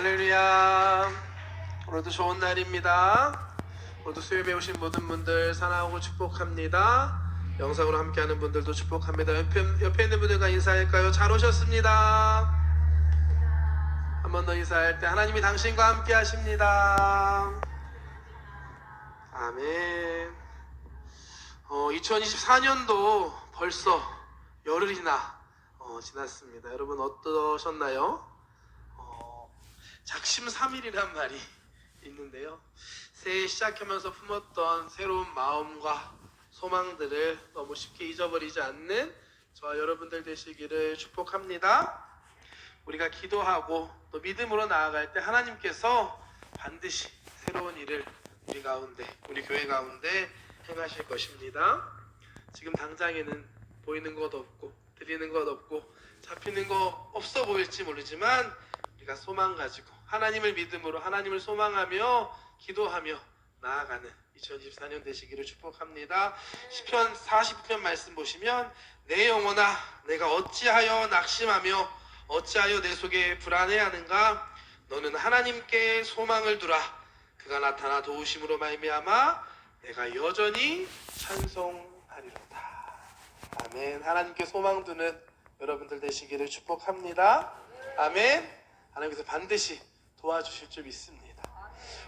할렐루야. 오늘도 좋은 날입니다. 오늘도 수요일에 오신 모든 분들 사랑하고 축복합니다. 영상으로 함께하는 분들도 축복합니다. 옆에 있는 분들과 인사할까요? 잘 오셨습니다. 한 번 더 인사할 때 하나님이 당신과 함께 하십니다. 아멘. 2024년도 벌써 열흘이나 지났습니다. 여러분 어떠셨나요? 작심삼일이란 말이 있는데요. 새해 시작하면서 품었던 새로운 마음과 소망들을 너무 쉽게 잊어버리지 않는 저와 여러분들 되시기를 축복합니다. 우리가 기도하고 또 믿음으로 나아갈 때 하나님께서 반드시 새로운 일을 우리 가운데, 우리 교회 가운데 행하실 것입니다. 지금 당장에는 보이는 것 없고 들리는 것 없고 잡히는 거 없어 보일지 모르지만 우리가 소망 가지고 하나님을 믿음으로 하나님을 소망하며 기도하며 나아가는 2024년 되시기를 축복합니다. 시편 40편 말씀 보시면 내 영혼아 내가 어찌하여 낙심하며 어찌하여 내 속에 불안해하는가. 너는 하나님께 소망을 두라. 그가 나타나 도우심으로 말미암아 내가 여전히 찬송하리로다. 아멘. 하나님께 소망 두는 여러분들 되시기를 축복합니다. 아멘. 하나님께서 반드시 도와주실 줄 믿습니다.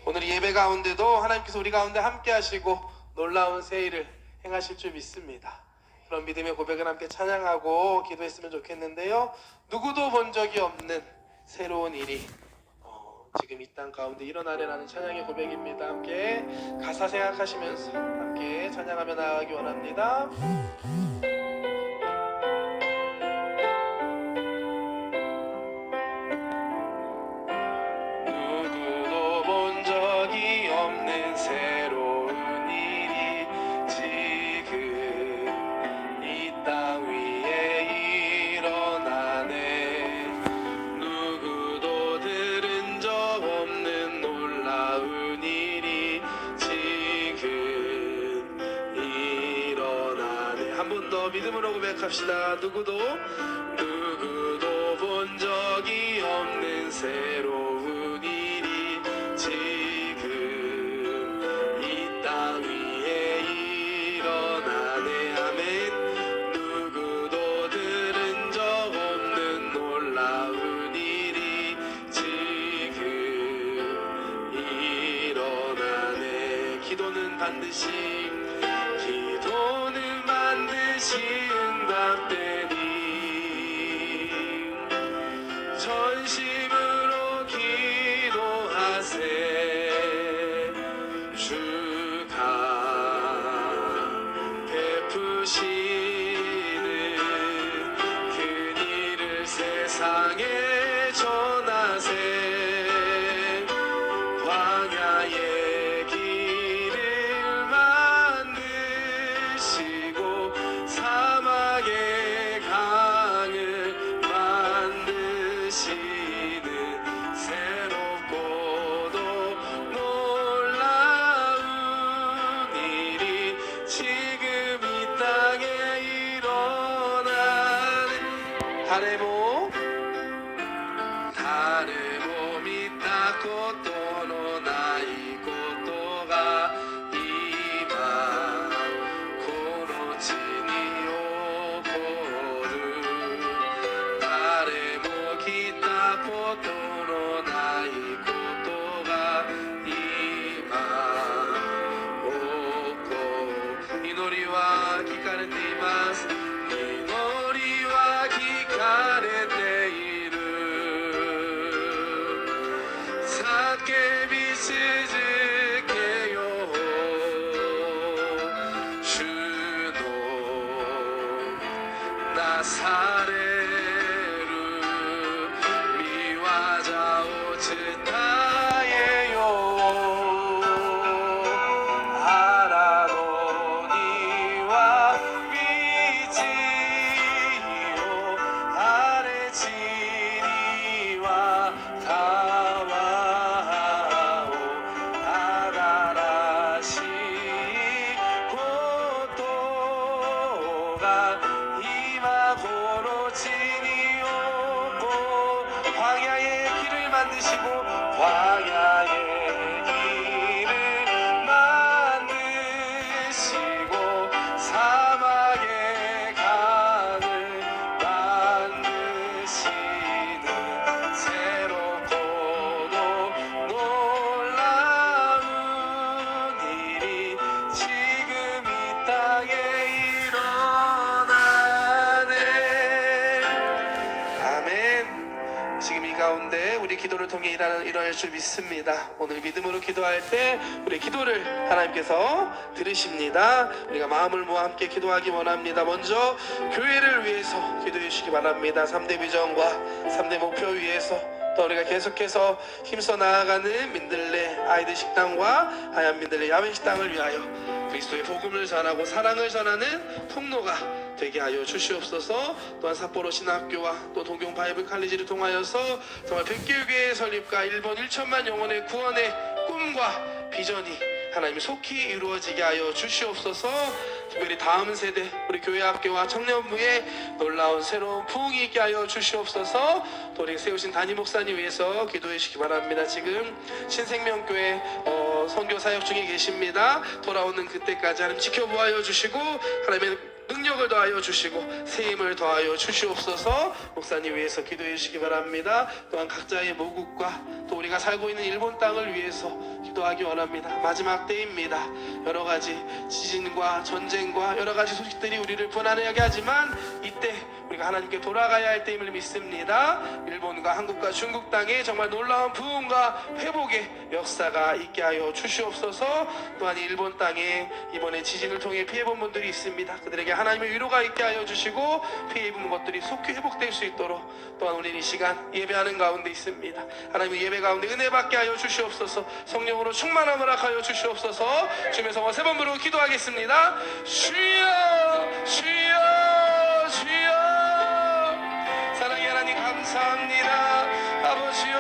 오늘 예배 가운데도 하나님께서 우리 가운데 함께 하시고 놀라운 새해를 행하실 줄 믿습니다. 그런 믿음의 고백을 함께 찬양하고 기도했으면 좋겠는데요. 누구도 본 적이 없는 새로운 일이 지금 이 땅 가운데 일어나려는 찬양의 고백입니다. 함께 가사 생각하시면서 함께 찬양하며 나아가기 원합니다. 누구도 본 적이 없는 새로운 일이 지금 이 땅 위에 일어나네. 누구도 들은 적 없는 놀라운 일이 지금 일어나네. 한 번 더 믿음으로 고백합시다. 누구도 본 적이 없는 새로운 일이 지금 이 땅 위에 일어나네. 아멘. 누구도 들은 적 없는 놀라운 일이 지금 일어나네. 기도는 반드시 응답되니 전심으로 기도하세. 주가 베푸시는 그 일을 세상에 전하세. 광야의 길을 만드시고 사막의 강을 만드시는 새롭고도 놀라운 일이 지금 이 땅에 일어나는. 달의 몸이 닦고 또 노나이고 또가 이만 고로지니 오고르. 달의 목이 닦고 또 노나이고 또가 이만 오고. 이노리와 기카레테이마스. 이노리와 기카레테이루 사케 비스즈케요. 주노 나사레루 미와자오 츠타예요. 아라노니와 위지요 아레치니와 가와오 만드시고 광야의 길을 만드시고 사막의 강을 만드시는 새롭고도 놀라운 일이 지금 이 땅에 일어나네. 아멘. 지금 이 가운데 우리 기도를 통해 일어날 줄 믿습니다. 오늘 믿음으로 기도할 때 우리 기도를 하나님께서 들으십니다. 우리가 마음을 모아 함께 기도하기 원합니다. 먼저 교회를 위해서 기도해 주시기 바랍니다. 3대 비전과 3대 목표 위해서 또 우리가 계속해서 힘써 나아가는 민들레 아이들 식당과 하얀 민들레 야외 식당을 위하여 그리스도의 복음을 전하고 사랑을 전하는 통로가 되게 하여 주시옵소서. 또한 삿포로 신학교와 또 동경 바이블 칼리지를 통하여서 정말 백교육의 설립과 일본 1천만 영혼의 구원의 꿈과 비전이 하나님 속히 이루어지게 하여 주시옵소서. 특별히 다음 세대 우리 교회 학교와 청년부에 놀라운 새로운 부흥이 있게 하여 주시옵소서. 또 우리 세우신 담임 목사님 위해서 기도해 주시기 바랍니다. 지금 신생명교회 선교 사역 중에 계십니다. 돌아오는 그때까지 하나님 지켜보아여 주시고 하나님의 능력을 더하여 주시고 새 힘을 더하여 주시옵소서. 목사님 위해서 기도해 주시기 바랍니다. 또한 각자의 모국과 또 우리가 살고 있는 일본 땅을 위해서 기도하기 원합니다. 마지막 때입니다. 여러 가지 지진과 전쟁과 여러 가지 소식들이 우리를 불안하게 하지만 이때 우리가 하나님께 돌아가야 할 때임을 믿습니다. 일본과 한국과 중국 땅에 정말 놀라운 부흥과 회복의 역사가 있게 하여 주시옵소서. 또한 일본 땅에 이번에 지진을 통해 피해본 분들이 있습니다. 그들에게 하나님의 위로가 있게 하여 주시고 피해 입은 것들이 속히 회복될 수 있도록 또한 우리는 이 시간 예배하는 가운데 있습니다. 하나님의 예배 가운데 은혜 받게 하여 주시옵소서. 성령으로 충만함을 하여 주시옵소서. 주님의 성화 세 번 부르고 기도하겠습니다. 주여 주여 주여. 사랑의 하나님 감사합니다. 아버지요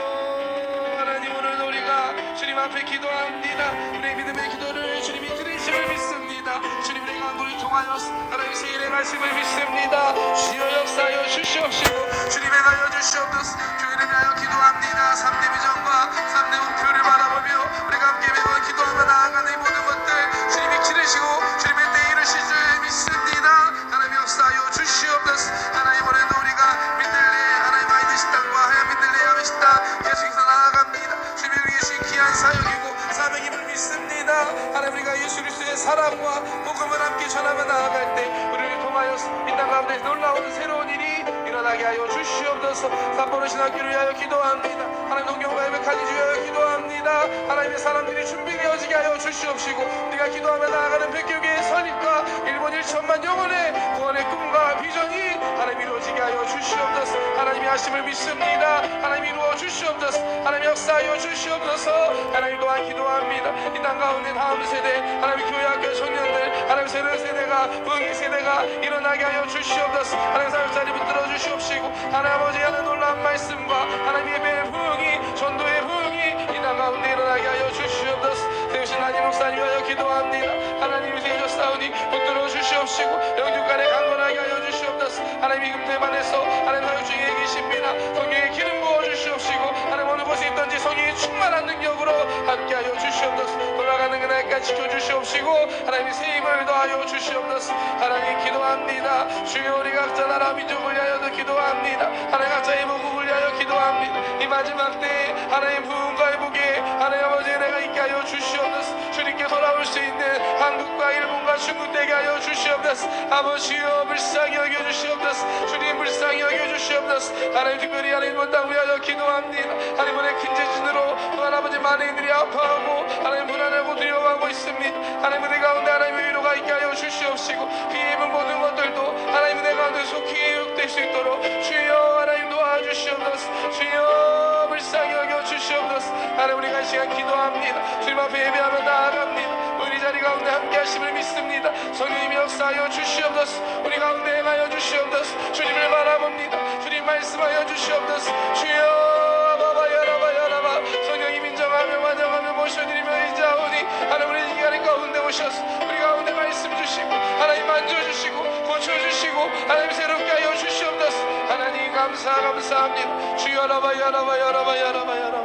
하나님 오늘 우리가 주님 앞에 기도합니다. 우리의 믿음의 기도를 주님이 들으심을 믿습니다. 주님 우리 가운데 통하여 하나님 세일의 말씀을 믿습니다. 주여 역사하여 주시옵시고 주님 행하여 주시옵소서. 교회를 위하여 기도합니다. 3대 비전과 3대 목표를 바라보며 우리가 함께 매번 기도하며 나아가는 이 모든 것들 주님이 기르시고 주님의 때에 이르실 줄 믿습니다. 하나님 역사하여 주시옵소서. 하나님 오늘도 우리가 민들레 하나님 아이들 식당과 하얀 민들레 야외 식당 계속해서 나아갑니다. 주님이 위해 주신 귀한 사역이고 사명임을 믿습니다. 하나님 우리가 예수 그리스도의 사랑과 복음을 함께 전하며 나아갈 때 우리를 통하여 이 땅 가운데 놀라운 새로운 일이 일어나게 하여 주시옵소서. 삿포로 신학교를 위하여 기도합니다. 하나님 동경 바이블 칼리지 위하여 기도합니다. 하나님의 사람들이 준비되어지게 하여 주시옵시고 우리가 기도하며 나아가는 백교계의 선입과 일본 1천만 영혼의 구원의 꿈과 비전이 하나님 이루어지게 하여 주시옵소서. 하나님이 하심을 믿습니다. 하나님 이루어 주시옵소서. 하나님 역사하여 주시옵소서. 하나님 또한 기도합니다. 이 땅 가운데 다음 세대 하나님 교회 학교 청년들 하나님 새로운 세대가 부흥의 세대가 일어나게 하여 주시옵소서. 하나님 사역자리 붙들어 주시옵시고 하나님 아버지 하나님 놀라운 말씀과 하나님 예배의 부흥이 전도의 부흥이 이 땅 가운데 일어나게 하여 주시옵소서. 세우신 하나님 목사님 위하여 기도합니다. 하나님이 세우셨사오니 붙들어 주시옵시고 영육간에 강건하게 하여 주시옵소서. 하나님 이 금태만에서 하나님 사역 중에 계십니다. 성령의 기름 부어 주시옵시고 하나님 어느 곳에 있든지 성령의 충만한 능력으로 함께하여 주시옵소서. 돌아가는 그날까지 지켜주시옵시고 하나님의 새 힘을 더하여 주시옵소서. 하나님 기도합니다. 주여 우리 각자 나라 민족을 위하여도 기도합니다. 하나님 각자의 목국을 위하여 기도합니다. 이 마지막 때에 하나님 부흥과 회복에 하나님 아버지 은혜가 있게 하여 주시옵소서. 주님께 돌아올 수 있는 한국과 일본과 중국 되게 하여 주시옵소서. 아버지여 불쌍히 여겨주시옵소서. 주님 불쌍히 여겨주시옵소서. 하나님 특별히 하나님 일본 땅 위하여 기도합니다. 하나님 이번에 큰 지진으로 또한 아버지 많은 이들이 아파하고 하나님 불안하고 두려워하고 있습니다. 하나님 은혜 가운데 하나님의 위로가 있게 하여 주시옵시고 피해 입은 모든 것들도 하나님 은혜 가운데 속히 회복될 수 있도록 주여 하나님 도와주시옵소서. 주여 불쌍히 여겨주시옵소서. 하나님 우리가 이 시간 기도합니다. 주님 앞에 예배하며 나아갑니다. 우리 자리 가운데 함께 하심을 믿습니다. 성령님이 역사하여 주시옵소서. 우리 가운데 행하여 주시옵소서. 주님을 바라봅니다. 주님 말씀하여 주시옵소서. 주여 바바야라바야라바 성령님 인정하며 환영하며 모셔드리며 의자오니 하나님 우리 이 시간 가운데 오셔서 우리 가운데 말씀 주시고 하나님 만져주시고 고쳐주시고 하나님 새롭게 하여 주시옵소서. 하나님 감사합니다. 주여 라바야라바야라바야라바야라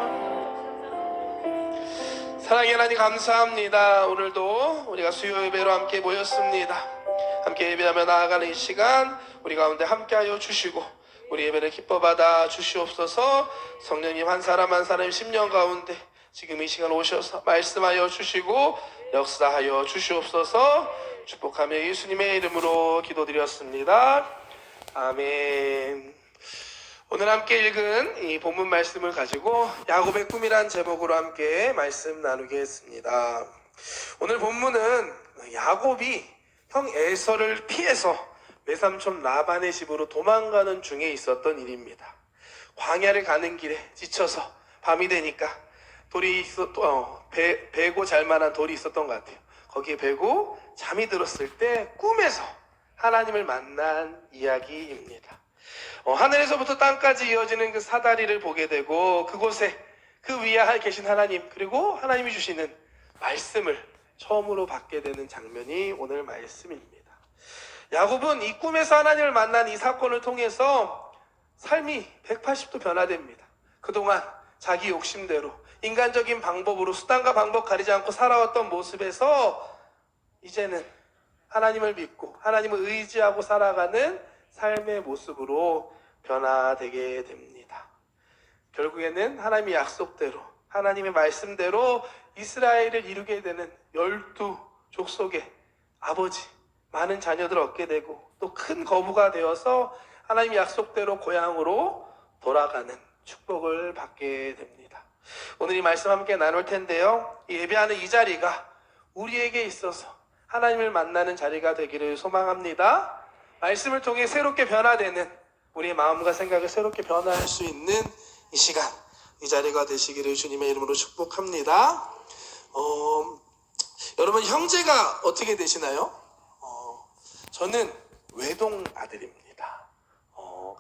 사랑의 하나님 감사합니다. 오늘도 우리가 수요 예배로 함께 모였습니다. 함께 예배하며 나아가는 이 시간 우리 가운데 함께하여 주시고 우리 예배를 기뻐 받아 주시옵소서. 성령님 한 사람 한 사람 심령 가운데 지금 이 시간 오셔서 말씀하여 주시고 역사하여 주시옵소서. 축복하며 예수님의 이름으로 기도드렸습니다. 아멘. 오늘 함께 읽은 이 본문 말씀을 가지고 야곱의 꿈이란 제목으로 함께 말씀 나누겠습니다. 오늘 본문은 야곱이 형 에서를 피해서 외삼촌 라반의 집으로 도망가는 중에 있었던 일입니다. 광야를 가는 길에 지쳐서 밤이 되니까 베고 잘만한 돌이 있었던 것 같아요. 거기에 베고 잠이 들었을 때 꿈에서 하나님을 만난 이야기입니다. 하늘에서부터 땅까지 이어지는 그 사다리를 보게 되고 그곳에 그 위에 계신 하나님 그리고 하나님이 주시는 말씀을 처음으로 받게 되는 장면이 오늘 말씀입니다. 야곱은 이 꿈에서 하나님을 만난 이 사건을 통해서 삶이 180도 변화됩니다. 그동안 자기 욕심대로 인간적인 방법으로 수단과 방법 가리지 않고 살아왔던 모습에서 이제는 하나님을 믿고 하나님을 의지하고 살아가는 삶의 모습으로 변화되게 됩니다. 결국에는 하나님의 약속대로 하나님의 말씀대로 이스라엘을 이루게 되는 12족속의 아버지 많은 자녀들을 얻게 되고 또 큰 거부가 되어서 하나님의 약속대로 고향으로 돌아가는 축복을 받게 됩니다. 오늘 이 말씀 함께 나눌 텐데요. 예배하는 이 자리가 우리에게 있어서 하나님을 만나는 자리가 되기를 소망합니다. 말씀을 통해 새롭게 변화되는 우리의 마음과 생각을 새롭게 변화할 수 있는 이 시간, 이 자리가 되시기를 주님의 이름으로 축복합니다. 여러분 형제가 어떻게 되시나요? 저는 외동 아들입니다.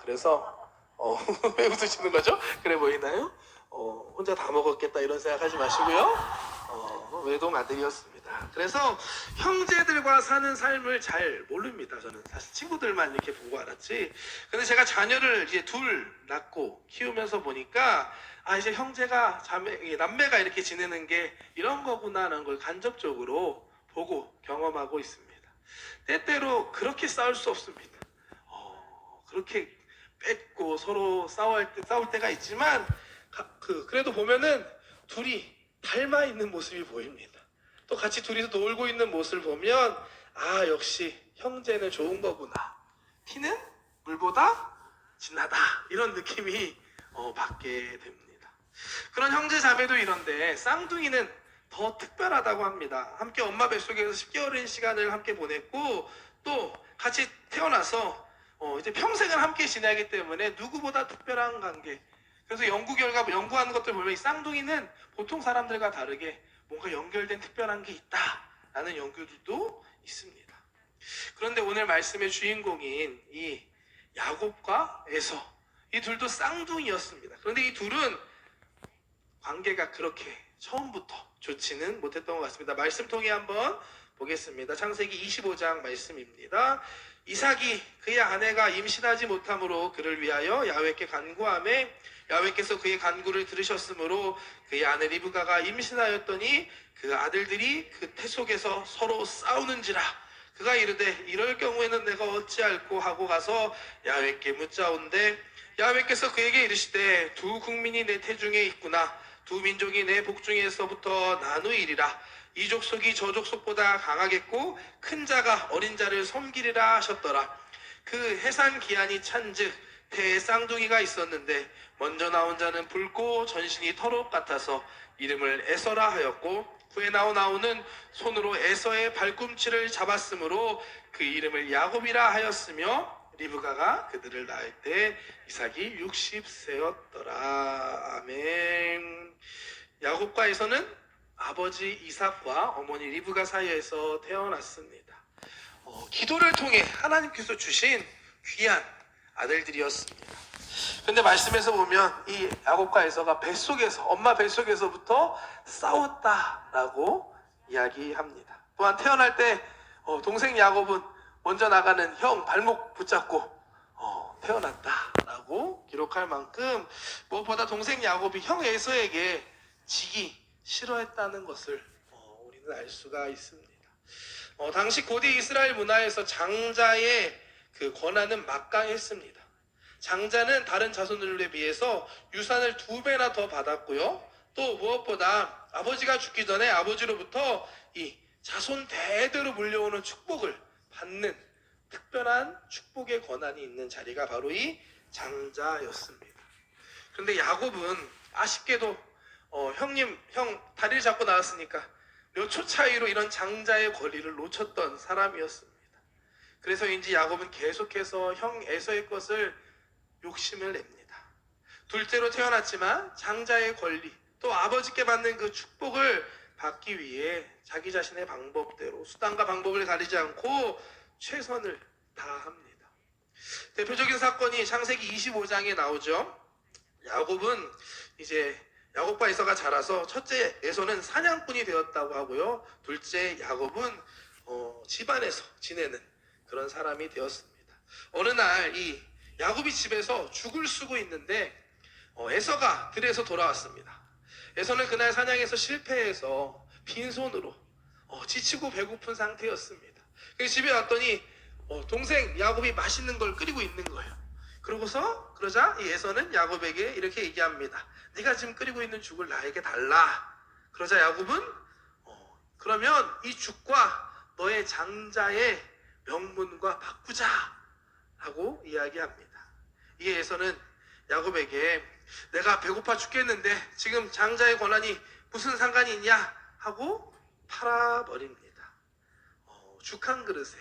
그래서 왜 웃으시는 거죠? 그래 보이나요? 혼자 다 먹었겠다 이런 생각하지 마시고요. 외동 아들이었습니다. 그래서 형제들과 사는 삶을 잘 모릅니다. 저는 사실 친구들만 이렇게 보고 알았지. 근데 제가 자녀를 이제 둘 낳고 키우면서 보니까 이제 형제가 남매가 이렇게 지내는 게 이런 거구나라는 걸 간접적으로 보고 경험하고 있습니다. 때때로 그렇게 싸울 수 없습니다. 그렇게 뺏고 서로 싸울 때가 있지만 그래도 보면은 둘이 닮아 있는 모습이 보입니다. 또 같이 둘이서 놀고 있는 모습을 보면 역시 형제는 좋은 거구나. 피는 물보다 진하다. 이런 느낌이 받게 됩니다. 그런 형제 자매도 이런데 쌍둥이는 더 특별하다고 합니다. 함께 엄마 뱃속에서 10개월인 시간을 함께 보냈고 또 같이 태어나서 이제 평생을 함께 지내기 때문에 누구보다 특별한 관계. 그래서 연구하는 것들 보면 이 쌍둥이는 보통 사람들과 다르게 뭔가 연결된 특별한 게 있다라는 연구들도 있습니다. 그런데 오늘 말씀의 주인공인 이 야곱과 에서 이 둘도 쌍둥이였습니다. 그런데 이 둘은 관계가 그렇게 처음부터 좋지는 못했던 것 같습니다. 말씀 통해 한번 보겠습니다. 창세기 25장 말씀입니다. 이삭이 그의 아내가 임신하지 못함으로 그를 위하여 야훼께 간구하매 야훼께서 그의 간구를 들으셨으므로 그의 아내 리브가가 임신하였더니 그 아들들이 그 태 속에서 서로 싸우는지라 그가 이르되 이럴 경우에는 내가 어찌할꼬 하고 가서 야훼께 묻자온대 야훼께서 그에게 이르시되 두 국민이 내 태중에 있구나 두 민족이 내 복중에서부터 나누이리라 이 족속이 저 족속보다 강하겠고 큰 자가 어린 자를 섬기리라 하셨더라. 그 해산 기한이 찬즉 태에 쌍둥이가 있었는데 먼저 나온 자는 붉고 전신이 털옷 같아서 이름을 에서라 하였고 후에 나온 아우는 손으로 에서의 발꿈치를 잡았으므로 그 이름을 야곱이라 하였으며 리브가가 그들을 낳을 때 이삭이 60세였더라. 아멘. 야곱과 에서는 아버지 이삭과 어머니 리브가 사이에서 태어났습니다. 기도를 통해 하나님께서 주신 귀한 아들들이었습니다. 그런데 말씀에서 보면 이 야곱과 에서가 엄마 뱃속에서부터 싸웠다라고 이야기합니다. 또한 태어날 때 동생 야곱은 먼저 나가는 형 발목 붙잡고 태어났다라고 기록할 만큼 무엇보다 동생 야곱이 형 에서에게 지기 싫어했다는 것을 우리는 알 수가 있습니다. 당시 고대 이스라엘 문화에서 장자의 그 권한은 막강했습니다. 장자는 다른 자손들에 비해서 유산을 2배나 더 받았고요. 또 무엇보다 아버지가 죽기 전에 아버지로부터 이 자손 대대로 물려오는 축복을 받는 특별한 축복의 권한이 있는 자리가 바로 이 장자였습니다. 그런데 야곱은 아쉽게도 형 다리를 잡고 나왔으니까 몇 초 차이로 이런 장자의 권리를 놓쳤던 사람이었습니다. 그래서인지 야곱은 계속해서 형 에서의 것을 욕심을 냅니다. 둘째로 태어났지만 장자의 권리, 또 아버지께 받는 그 축복을 받기 위해 자기 자신의 방법대로 수단과 방법을 가리지 않고 최선을 다합니다. 대표적인 사건이 창세기 25장에 나오죠. 야곱은 이제 야곱과 에서가 자라서 첫째 에서는 사냥꾼이 되었다고 하고요. 둘째 야곱은 집안에서 지내는 그런 사람이 되었습니다. 어느 날 이 야곱이 집에서 죽을 쓰고 있는데 에서가 들에서 돌아왔습니다. 에서는 그날 사냥에서 실패해서 빈손으로 지치고 배고픈 상태였습니다. 그래서 집에 왔더니 동생 야곱이 맛있는 걸 끓이고 있는 거예요. 그러자 이 에서는 야곱에게 이렇게 얘기합니다. 네가 지금 끓이고 있는 죽을 나에게 달라. 그러자 야곱은 그러면 이 죽과 너의 장자의 명분과 바꾸자 라고 이야기합니다. 이에 에서는 야곱에게 내가 배고파 죽겠는데 지금 장자의 권한이 무슨 상관이 있냐 하고 팔아버립니다. 죽 한 그릇에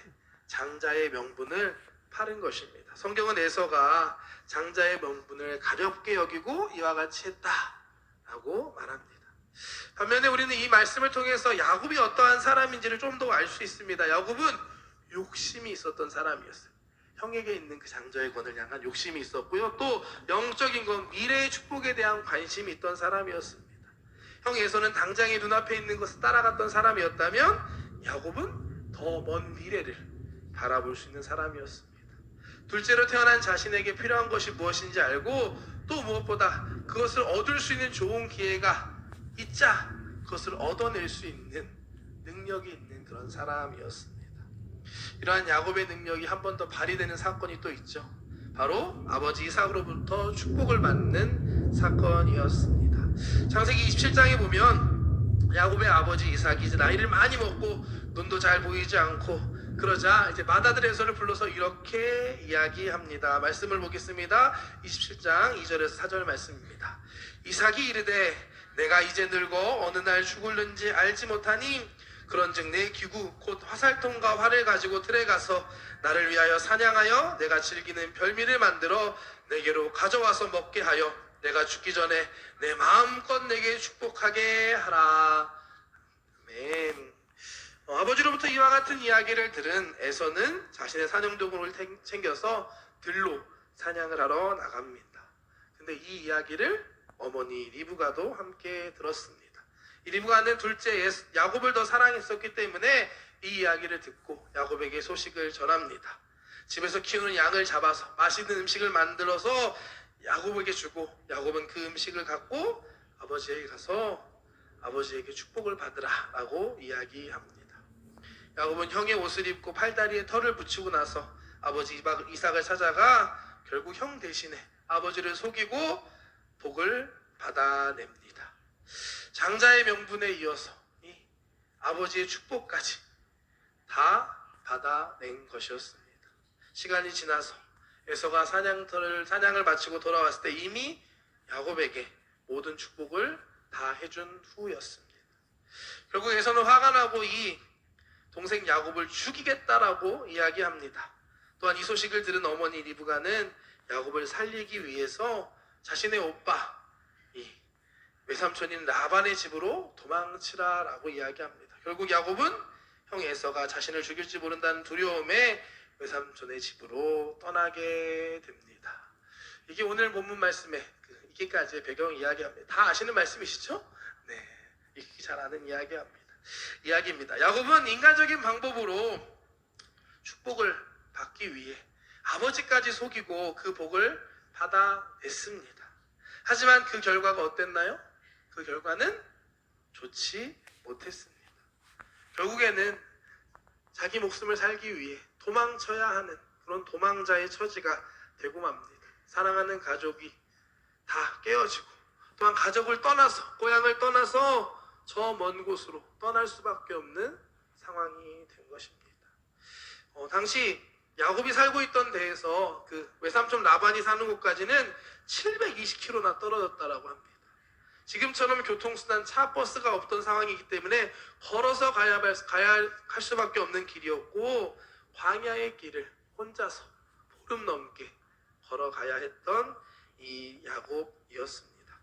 장자의 명분을 파는 것입니다. 성경은 에서가 장자의 명분을 가볍게 여기고 이와 같이 했다라고 말합니다. 반면에 우리는 이 말씀을 통해서 야곱이 어떠한 사람인지를 좀 더 알 수 있습니다. 야곱은 욕심이 있었던 사람이었어요. 형에게 있는 그 장자의 권을 향한 욕심이 있었고요. 또 영적인 건 미래의 축복에 대한 관심이 있던 사람이었습니다. 형 에서는 당장의 눈앞에 있는 것을 따라갔던 사람이었다면 야곱은 더 먼 미래를 바라볼 수 있는 사람이었습니다. 둘째로 태어난 자신에게 필요한 것이 무엇인지 알고 또 무엇보다 그것을 얻을 수 있는 좋은 기회가 있자 그것을 얻어낼 수 있는 능력이 있는 그런 사람이었습니다. 이러한 야곱의 능력이 한 번 더 발휘되는 사건이 또 있죠. 바로 아버지 이삭으로부터 축복을 받는 사건이었습니다. 창세기 27장에 보면 야곱의 아버지 이삭이 이제 나이를 많이 먹고 눈도 잘 보이지 않고 그러자 이제 맏아들 에서를 불러서 이렇게 이야기합니다. 말씀을 보겠습니다. 27장 2절에서 4절 말씀입니다. 이삭이 이르되 내가 이제 늙어 어느 날 죽을는지 알지 못하니 그런즉 내 기구 곧 화살통과 활을 가지고 들에 가서 나를 위하여 사냥하여 내가 즐기는 별미를 만들어 내게로 가져와서 먹게 하여 내가 죽기 전에 내 마음껏 내게 축복하게 하라. 아멘. 아버지로부터 이와 같은 이야기를 들은 에서는 자신의 사냥도구를 챙겨서 들로 사냥을 하러 나갑니다. 근데 이 이야기를 어머니 리브가도 함께 들었습니다. 이 리브가는 둘째 야곱을 더 사랑했었기 때문에 이 이야기를 듣고 야곱에게 소식을 전합니다. 집에서 키우는 양을 잡아서 맛있는 음식을 만들어서 야곱에게 주고 야곱은 그 음식을 갖고 아버지에게 가서 아버지에게 축복을 받으라 라고 이야기합니다. 야곱은 형의 옷을 입고 팔다리에 털을 붙이고 나서 아버지 이삭을 찾아가 결국 형 대신에 아버지를 속이고 복을 받아냅니다. 장자의 명분에 이어서 이 아버지의 축복까지 다 받아낸 것이었습니다. 시간이 지나서 에서가 사냥을 마치고 돌아왔을 때 이미 야곱에게 모든 축복을 다 해준 후였습니다. 결국 에서는 화가 나고 이 동생 야곱을 죽이겠다라고 이야기합니다. 또한 이 소식을 들은 어머니 리브가는 야곱을 살리기 위해서 자신의 오빠 이 외삼촌인 라반의 집으로 도망치라라고 이야기합니다. 결국 야곱은 형 에서가 자신을 죽일지 모른다는 두려움에 외삼촌의 집으로 떠나게 됩니다. 이게 오늘 본문 말씀의 읽기까지의 배경 이야기합니다. 다 아시는 말씀이시죠? 네, 읽기 잘 아는 이야기입니다. 야곱은 인간적인 방법으로 축복을 받기 위해 아버지까지 속이고 그 복을 받아냈습니다. 하지만 그 결과가 어땠나요? 그 결과는 좋지 못했습니다. 결국에는 자기 목숨을 살기 위해 도망쳐야 하는 그런 도망자의 처지가 되고 맙니다. 사랑하는 가족이 다 깨어지고 또한 가족을 떠나서 고향을 떠나서 저 먼 곳으로 떠날 수밖에 없는 상황이 된 것입니다. 당시 야곱이 살고 있던 데에서 그 외삼촌 라반이 사는 곳까지는 720km나 떨어졌다라고 합니다. 지금처럼 교통수단 차 버스가 없던 상황이기 때문에 걸어서 가야 할 수밖에 없는 길이었고 광야의 길을 혼자서 보름 넘게 걸어가야 했던 이 야곱이었습니다.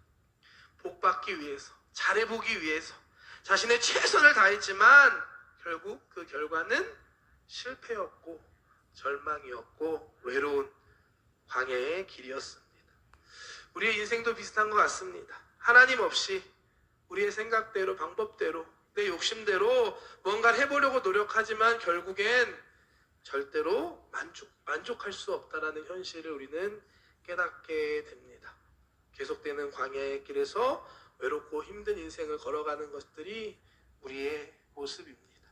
복받기 위해서 잘해보기 위해서 자신의 최선을 다했지만 결국 그 결과는 실패였고 절망이었고 외로운 광야의 길이었습니다. 우리의 인생도 비슷한 것 같습니다. 하나님 없이 우리의 생각대로 방법대로 내 욕심대로 뭔가를 해보려고 노력하지만 결국엔 절대로 만족할 수 없다라는 현실을 우리는 깨닫게 됩니다. 계속되는 광야의 길에서 외롭고 힘든 인생을 걸어가는 것들이 우리의 모습입니다.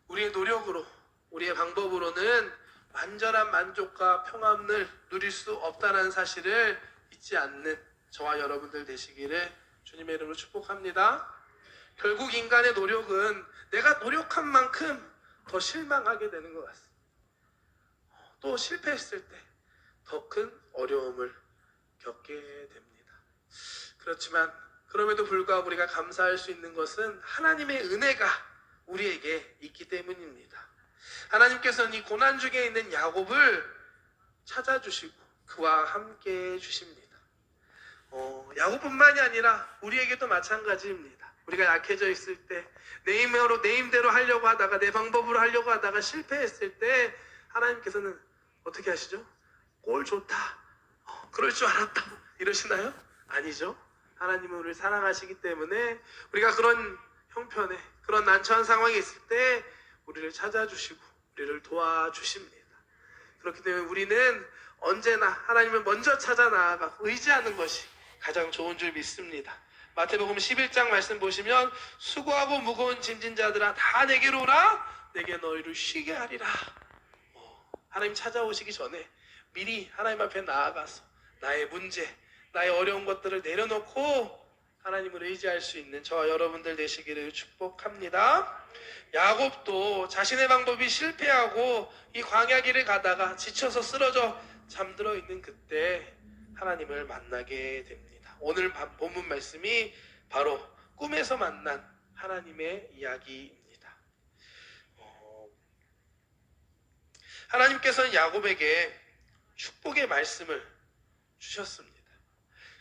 우리의 노력으로 우리의 방법으로는 완전한 만족과 평안을 누릴 수 없다는 사실을 잊지 않는 저와 여러분들 되시기를 주님의 이름으로 축복합니다. 결국 인간의 노력은 내가 노력한 만큼 더 실망하게 되는 것 같습니다. 또 실패했을 때 더 큰 어려움을 겪게 됩니다. 그렇지만 그럼에도 불구하고 우리가 감사할 수 있는 것은 하나님의 은혜가 우리에게 있기 때문입니다. 하나님께서는 이 고난 중에 있는 야곱을 찾아주시고 그와 함께 해주십니다. 야곱뿐만이 아니라 우리에게도 마찬가지입니다. 우리가 약해져 있을 때 내 힘대로 하려고 하다가 내 방법으로 하려고 하다가 실패했을 때 하나님께서는 어떻게 하시죠? 꼴 좋다. 그럴 줄 알았다. 이러시나요? 아니죠. 하나님은 우리를 사랑하시기 때문에 우리가 그런 형편에 그런 난처한 상황에 있을 때 우리를 찾아주시고 우리를 도와주십니다. 그렇기 때문에 우리는 언제나 하나님을 먼저 찾아 나아가 의지하는 것이 가장 좋은 줄 믿습니다. 마태복음 11장 말씀 보시면 수고하고 무거운 짐진 자들아 다 내게로 오라 내게 너희를 쉬게 하리라. 하나님 찾아오시기 전에 미리 하나님 앞에 나아가서 나의 문제, 나의 어려운 것들을 내려놓고 하나님을 의지할 수 있는 저와 여러분들 되시기를 축복합니다. 야곱도 자신의 방법이 실패하고 이 광야 길을 가다가 지쳐서 쓰러져 잠들어 있는 그때 하나님을 만나게 됩니다. 오늘 본문 말씀이 바로 꿈에서 만난 하나님의 이야기입니다. 하나님께서는 야곱에게 축복의 말씀을 주셨습니다.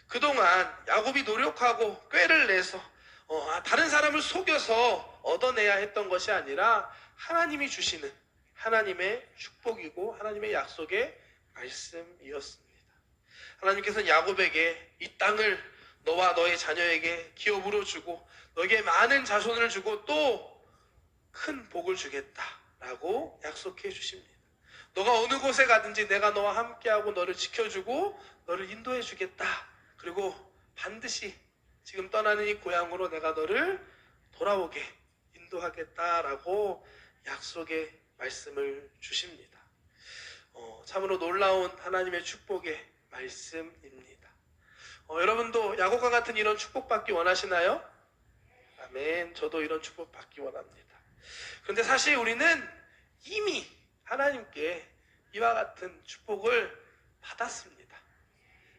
그동안 야곱이 노력하고 꾀를 내서 다른 사람을 속여서 얻어내야 했던 것이 아니라 하나님이 주시는 하나님의 축복이고 하나님의 약속의 말씀이었습니다. 하나님께서는 야곱에게 이 땅을 너와 너의 자녀에게 기업으로 주고 너에게 많은 자손을 주고 또 큰 복을 주겠다라고 약속해 주십니다. 너가 어느 곳에 가든지 내가 너와 함께하고 너를 지켜주고 너를 인도해 주겠다. 그리고 반드시 지금 떠나는 이 고향으로 내가 너를 돌아오게 인도하겠다라고 약속의 말씀을 주십니다. 참으로 놀라운 하나님의 축복의 말씀입니다. 여러분도 야곱과 같은 이런 축복받기 원하시나요? 아멘. 저도 이런 축복받기 원합니다. 그런데 사실 우리는 이미 하나님께 이와 같은 축복을 받았습니다.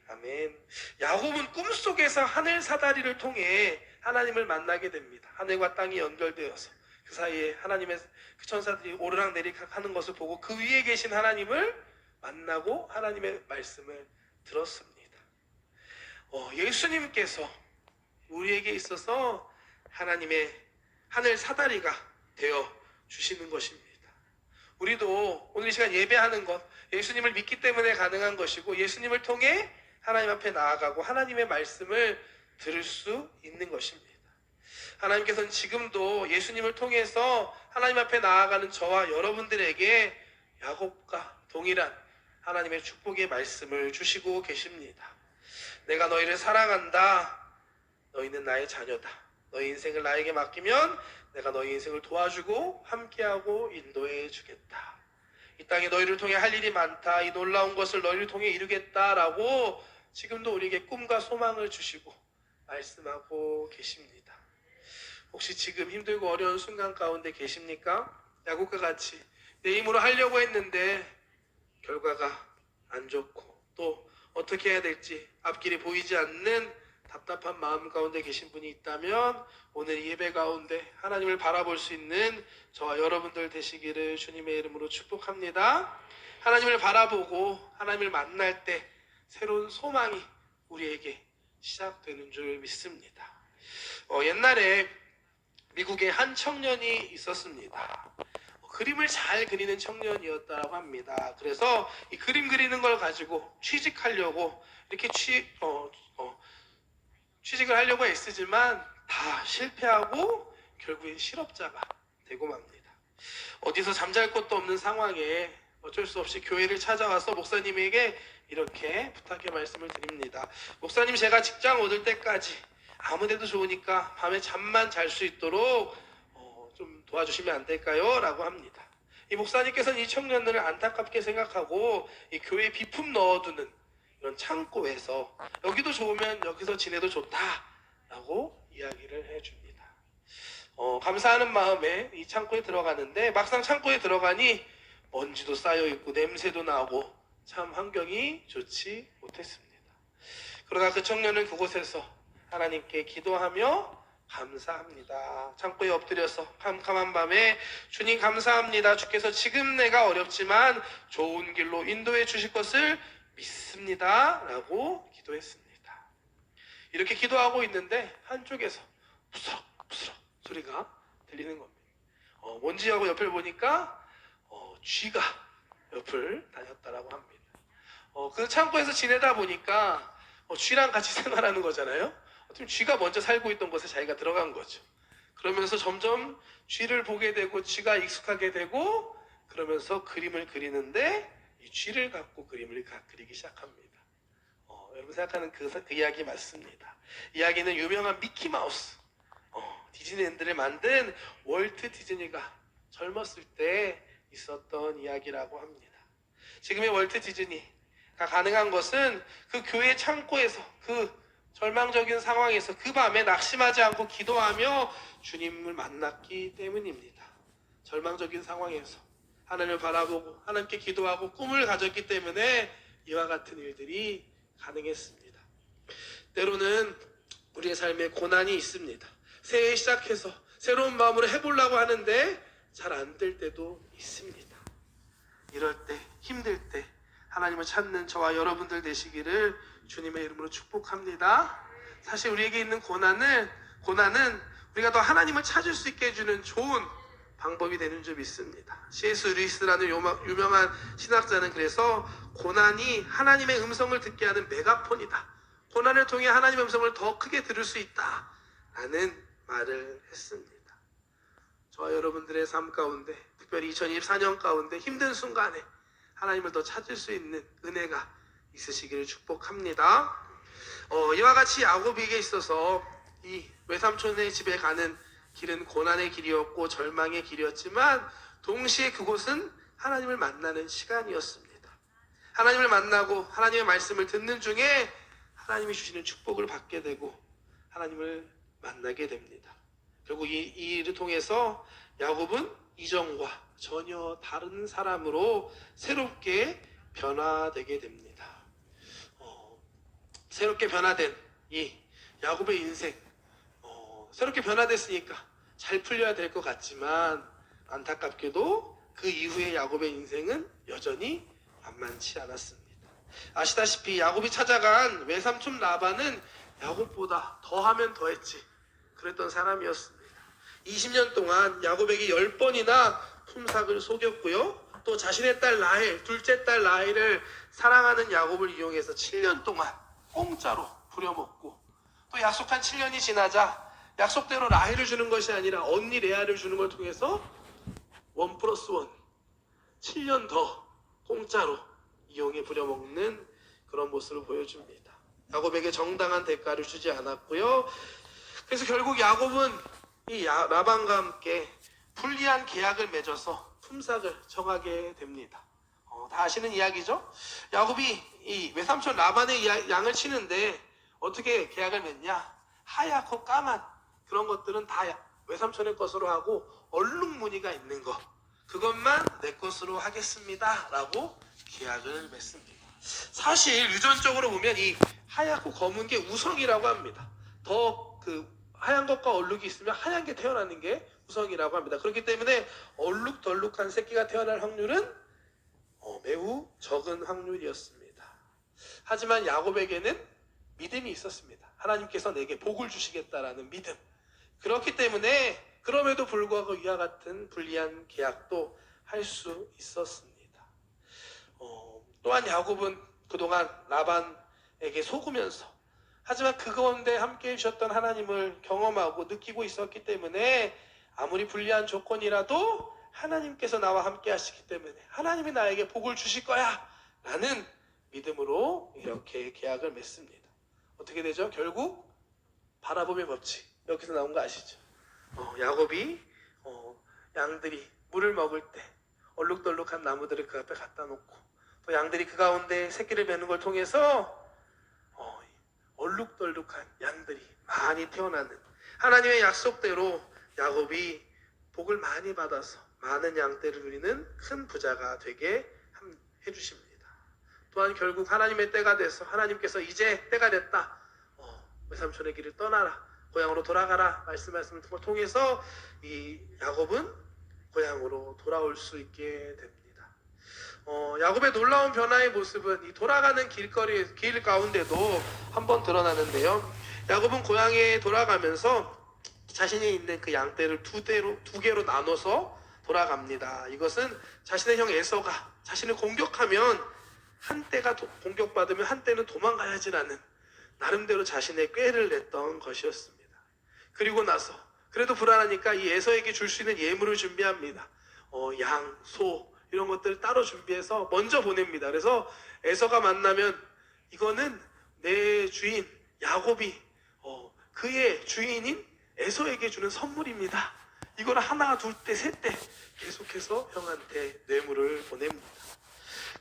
아멘. 야곱은 꿈속에서 하늘 사다리를 통해 하나님을 만나게 됩니다. 하늘과 땅이 연결되어서 그 사이에 하나님의 그 천사들이 오르락내리락 하는 것을 보고 그 위에 계신 하나님을 만나고 하나님의 말씀을 들었습니다. 예수님께서 우리에게 있어서 하나님의 하늘 사다리가 되어 주시는 것입니다. 우리도 오늘 이 시간 예배하는 것 예수님을 믿기 때문에 가능한 것이고 예수님을 통해 하나님 앞에 나아가고 하나님의 말씀을 들을 수 있는 것입니다. 하나님께서는 지금도 예수님을 통해서 하나님 앞에 나아가는 저와 여러분들에게 야곱과 동일한 하나님의 축복의 말씀을 주시고 계십니다. 내가 너희를 사랑한다. 너희는 나의 자녀다. 너희 인생을 나에게 맡기면 내가 너희 인생을 도와주고 함께하고 인도해 주겠다. 이 땅에 너희를 통해 할 일이 많다. 이 놀라운 것을 너희를 통해 이루겠다라고 지금도 우리에게 꿈과 소망을 주시고 말씀하고 계십니다. 혹시 지금 힘들고 어려운 순간 가운데 계십니까? 야곱과 같이 내 힘으로 하려고 했는데 결과가 안 좋고 또 어떻게 해야 될지 앞길이 보이지 않는 답답한 마음 가운데 계신 분이 있다면 오늘 이 예배 가운데 하나님을 바라볼 수 있는 저와 여러분들 되시기를 주님의 이름으로 축복합니다. 하나님을 바라보고 하나님을 만날 때 새로운 소망이 우리에게 시작되는 줄 믿습니다. 옛날에 미국에 한 청년이 있었습니다. 그림을 잘 그리는 청년이었다고 합니다. 그래서 이 그림 그리는 걸 가지고 취직하려고 이렇게 취직을 하려고 애쓰지만 다 실패하고 결국엔 실업자가 되고 맙니다. 어디서 잠잘 곳도 없는 상황에 어쩔 수 없이 교회를 찾아와서 목사님에게 이렇게 부탁의 말씀을 드립니다. 목사님, 제가 직장 얻을 때까지 아무데도 좋으니까 밤에 잠만 잘 수 있도록 좀 도와주시면 안 될까요? 라고 합니다. 이 목사님께서는 이 청년들을 안타깝게 생각하고 이 교회에 비품 넣어두는 이런 창고에서 여기도 좋으면 여기서 지내도 좋다라고 이야기를 해줍니다. 감사하는 마음에 이 창고에 들어가는데 막상 창고에 들어가니 먼지도 쌓여있고 냄새도 나고 참 환경이 좋지 못했습니다. 그러나 그 청년은 그곳에서 하나님께 기도하며 감사합니다. 창고에 엎드려서 캄캄한 밤에 주님 감사합니다. 주께서 지금 내가 어렵지만 좋은 길로 인도해 주실 것을 믿습니다. 라고 기도했습니다. 이렇게 기도하고 있는데 한쪽에서 부스럭 부스럭 소리가 들리는 겁니다. 뭔지하고 옆을 보니까 쥐가 옆을 다녔다라고 합니다. 그 창고에서 지내다 보니까 쥐랑 같이 생활하는 거잖아요. 어떻게 쥐가 먼저 살고 있던 곳에 자기가 들어간 거죠. 그러면서 점점 쥐를 보게 되고 쥐가 익숙하게 되고 그러면서 그림을 그리는데 이 쥐를 갖고 그림을 그리기 시작합니다. 여러분 생각하는 그 이야기 맞습니다. 이야기는 유명한 미키마우스 디즈니랜드를 만든 월트 디즈니가 젊었을 때 있었던 이야기라고 합니다. 지금의 월트 디즈니가 가능한 것은 그 교회 창고에서 그 절망적인 상황에서 그 밤에 낙심하지 않고 기도하며 주님을 만났기 때문입니다. 절망적인 상황에서 하나님을 바라보고 하나님께 기도하고 꿈을 가졌기 때문에 이와 같은 일들이 가능했습니다. 때로는 우리의 삶에 고난이 있습니다. 새해 시작해서 새로운 마음으로 해보려고 하는데 잘 안 될 때도 있습니다. 이럴 때, 힘들 때 하나님을 찾는 저와 여러분들 되시기를 주님의 이름으로 축복합니다. 사실 우리에게 있는 고난은 우리가 더 하나님을 찾을 수 있게 해주는 좋은 방법이 되는 줄 믿습니다. C.S. 루이스라는 유명한 신학자는 그래서 고난이 하나님의 음성을 듣게 하는 메가폰이다. 고난을 통해 하나님의 음성을 더 크게 들을 수 있다. 라는 말을 했습니다. 저와 여러분들의 삶 가운데 특별히 2024년 가운데 힘든 순간에 하나님을 더 찾을 수 있는 은혜가 있으시기를 축복합니다. 이와 같이 야곱에게 있어서 이 외삼촌의 집에 가는 길은 고난의 길이었고 절망의 길이었지만 동시에 그곳은 하나님을 만나는 시간이었습니다. 하나님을 만나고 하나님의 말씀을 듣는 중에 하나님이 주시는 축복을 받게 되고 하나님을 만나게 됩니다. 결국 이 일을 통해서 야곱은 이전과 전혀 다른 사람으로 새롭게 변화되게 됩니다. 새롭게 변화된 이 야곱의 인생, 새롭게 변화됐으니까 잘 풀려야 될 것 같지만 안타깝게도 그 이후에 야곱의 인생은 여전히 만만치 않았습니다. 아시다시피 야곱이 찾아간 외삼촌 라반은 야곱보다 더하면 더했지 그랬던 사람이었습니다. 20년 동안 야곱에게 10번이나 품삯을 속였고요. 또 자신의 딸 라헬, 둘째 딸 라헬을 사랑하는 야곱을 이용해서 7년 동안 공짜로 부려먹고 또 약속한 7년이 지나자 약속대로 라헬을 주는 것이 아니라 언니 레아를 주는 걸 통해서 1+1 7년 더 공짜로 이용해 부려먹는 그런 모습을 보여줍니다. 야곱에게 정당한 대가를 주지 않았고요. 그래서 그래서 결국 야곱은 이 라반과 함께 불리한 계약을 맺어서 품삯을 정하게 됩니다. 다 아시는 이야기죠? 야곱이 이 외삼촌 라반의 양을 치는데 어떻게 계약을 맺냐? 하얗고 까만 그런 것들은 다 외삼촌의 것으로 하고 얼룩무늬가 있는 거 그것만 내 것으로 하겠습니다 라고 계약을 맺습니다. 사실 유전적으로 보면 이 하얗고 검은 게 우성이라고 합니다. 더 그 하얀 것과 얼룩이 있으면 하얀 게 태어나는 게 우성이라고 합니다. 그렇기 때문에 얼룩덜룩한 새끼가 태어날 확률은 매우 적은 확률이었습니다. 하지만 야곱에게는 믿음이 있었습니다. 하나님께서 내게 복을 주시겠다라는 믿음. 그렇기 때문에 그럼에도 불구하고 이와 같은 불리한 계약도 할 수 있었습니다. 또한 야곱은 그동안 라반에게 속으면서 하지만 그 가운데 함께 해주셨던 하나님을 경험하고 느끼고 있었기 때문에 아무리 불리한 조건이라도 하나님께서 나와 함께 하시기 때문에 하나님이 나에게 복을 주실 거야 라는 믿음으로 이렇게 계약을 맺습니다. 어떻게 되죠? 결국 바라봄의 법칙 여기서 나온 거 아시죠? 야곱이 양들이 물을 먹을 때 얼룩덜룩한 나무들을 그 앞에 갖다 놓고 또 양들이 그 가운데 새끼를 매는 걸 통해서 얼룩덜룩한 양들이 많이 태어나는 하나님의 약속대로 야곱이 복을 많이 받아서 많은 양떼를 누리는 큰 부자가 되게 해주십니다. 또한 결국 하나님의 때가 돼서 하나님께서 이제 때가 됐다. 외삼촌의 길을 떠나라. 고향으로 돌아가라. 말씀하시는 걸 통해서 이 야곱은 고향으로 돌아올 수 있게 됩니다. 야곱의 놀라운 변화의 모습은 이 돌아가는 길 가운데도 한번 드러나는데요. 야곱은 고향에 돌아가면서 자신이 있는 그 양떼를 두 개로 나눠서 돌아갑니다. 이것은 자신의 형 에서가 자신을 공격하면 한 떼가 공격받으면 한 떼는 도망가야지라는 나름대로 자신의 꾀를 냈던 것이었습니다. 그리고 나서 그래도 불안하니까 이 에서에게 줄 수 있는 예물을 준비합니다. 양, 소 이런 것들을 따로 준비해서 먼저 보냅니다. 그래서 에서가 만나면 이거는 내 주인 야곱이 그의 주인인 에서에게 주는 선물입니다. 이거를 하나, 둘 때, 셋 때 계속해서 형한테 뇌물을 보냅니다.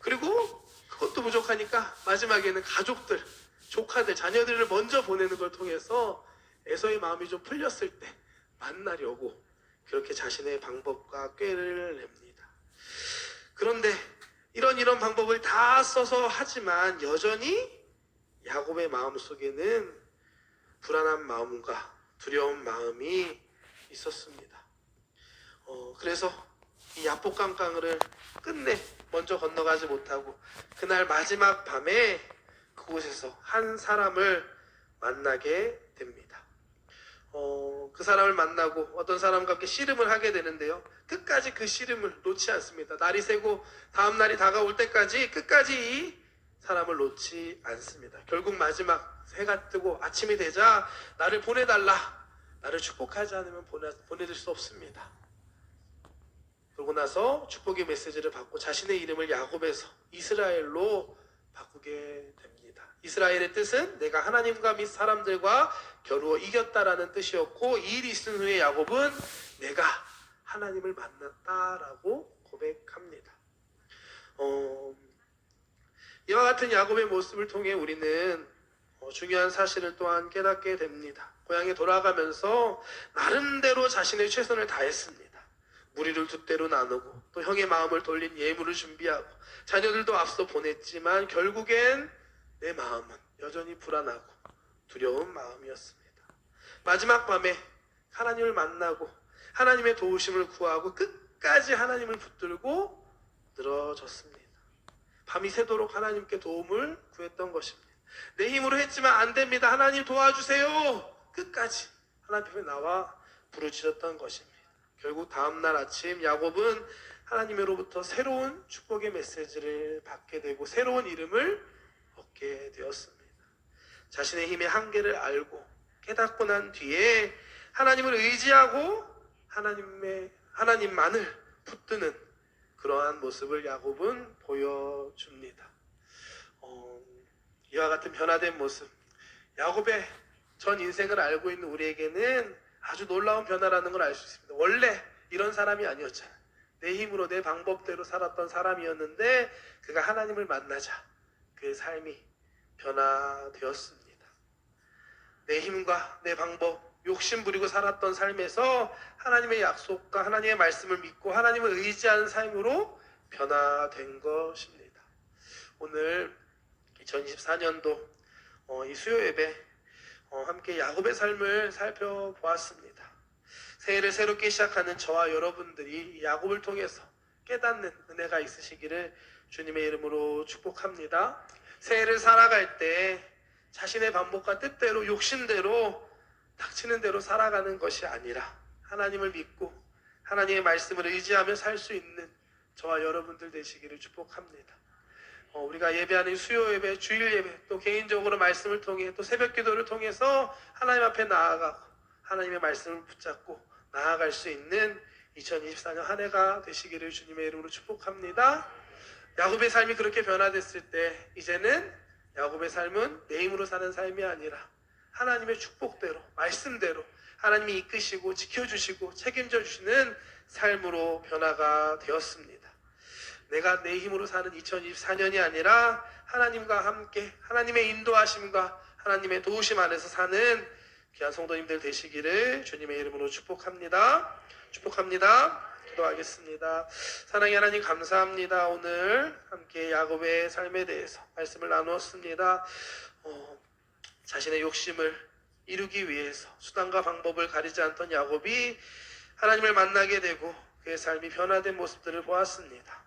그리고 그것도 부족하니까 마지막에는 가족들, 조카들, 자녀들을 먼저 보내는 걸 통해서 에서의 마음이 좀 풀렸을 때 만나려고 그렇게 자신의 방법과 꾀를 냅니다. 그런데 이런 방법을 다 써서 하지만 여전히 야곱의 마음속에는 불안한 마음과 두려운 마음이 있었습니다. 그래서 이 야복강강을 끝내 먼저 건너가지 못하고 그날 마지막 밤에 그곳에서 한 사람을 만나게 됩니다. 그 사람을 만나고 어떤 사람과 함께 씨름을 하게 되는데요. 끝까지 그 씨름을 놓지 않습니다. 날이 새고 다음 날이 다가올 때까지 끝까지 이 사람을 놓지 않습니다. 결국 마지막 해가 뜨고 아침이 되자 나를 보내달라. 나를 축복하지 않으면 보내줄 수 없습니다. 그러고 나서 축복의 메시지를 받고 자신의 이름을 야곱에서 이스라엘로 바꾸게 됩니다. 이스라엘의 뜻은 내가 하나님과 및 사람들과 겨루어 이겼다라는 뜻이었고 이 일이 있은 후에 야곱은 내가 하나님을 만났다라고 고백합니다. 이와 같은 야곱의 모습을 통해 우리는 중요한 사실을 또한 깨닫게 됩니다. 고향에 돌아가면서 나름대로 자신의 최선을 다했습니다. 무리를 두 떼로 나누고 또 형의 마음을 돌린 예물을 준비하고 자녀들도 앞서 보냈지만 결국엔 내 마음은 여전히 불안하고 두려운 마음이었습니다. 마지막 밤에 하나님을 만나고 하나님의 도우심을 구하고 끝까지 하나님을 붙들고 늘어졌습니다. 밤이 새도록 하나님께 도움을 구했던 것입니다. 내 힘으로 했지만 안 됩니다. 하나님 도와주세요. 끝까지 하나님 앞에 나와 부르짖었던 것입니다. 결국 다음날 아침 야곱은 하나님으로부터 새로운 축복의 메시지를 받게 되고 새로운 이름을 얻게 되었습니다. 자신의 힘의 한계를 알고 깨닫고 난 뒤에 하나님을 의지하고 하나님만을 붙드는 그러한 모습을 야곱은 보여줍니다. 이와 같은 변화된 모습, 야곱의 전 인생을 알고 있는 우리에게는 아주 놀라운 변화라는 걸 알 수 있습니다. 원래 이런 사람이 아니었잖아. 내 힘으로 내 방법대로 살았던 사람이었는데 그가 하나님을 만나자 그의 삶이 변화되었습니다. 내 힘과 내 방법, 욕심 부리고 살았던 삶에서 하나님의 약속과 하나님의 말씀을 믿고 하나님을 의지하는 삶으로 변화된 것입니다. 오늘 2024년도 이 수요 예배 함께 야곱의 삶을 살펴보았습니다. 새해를 새롭게 시작하는 저와 여러분들이 야곱을 통해서 깨닫는 은혜가 있으시기를 주님의 이름으로 축복합니다. 새해를 살아갈 때 자신의 방법과 뜻대로 욕심대로 닥치는 대로 살아가는 것이 아니라 하나님을 믿고 하나님의 말씀을 의지하며 살 수 있는 저와 여러분들 되시기를 축복합니다. 우리가 예배하는 수요 예배, 주일 예배, 또 개인적으로 말씀을 통해 또 새벽 기도를 통해서 하나님 앞에 나아가고 하나님의 말씀을 붙잡고 나아갈 수 있는 2024년 한 해가 되시기를 주님의 이름으로 축복합니다. 야곱의 삶이 그렇게 변화됐을 때 이제는 야곱의 삶은 내 힘으로 사는 삶이 아니라 하나님의 축복대로, 말씀대로 하나님이 이끄시고 지켜주시고 책임져 주시는 삶으로 변화가 되었습니다. 내가 내 힘으로 사는 2024년이 아니라 하나님과 함께 하나님의 인도하심과 하나님의 도우심 안에서 사는 귀한 성도님들 되시기를 주님의 이름으로 축복합니다. 축복합니다. 기도하겠습니다. 사랑의 하나님 감사합니다. 오늘 함께 야곱의 삶에 대해서 말씀을 나누었습니다. 자신의 욕심을 이루기 위해서 수단과 방법을 가리지 않던 야곱이 하나님을 만나게 되고 그의 삶이 변화된 모습들을 보았습니다.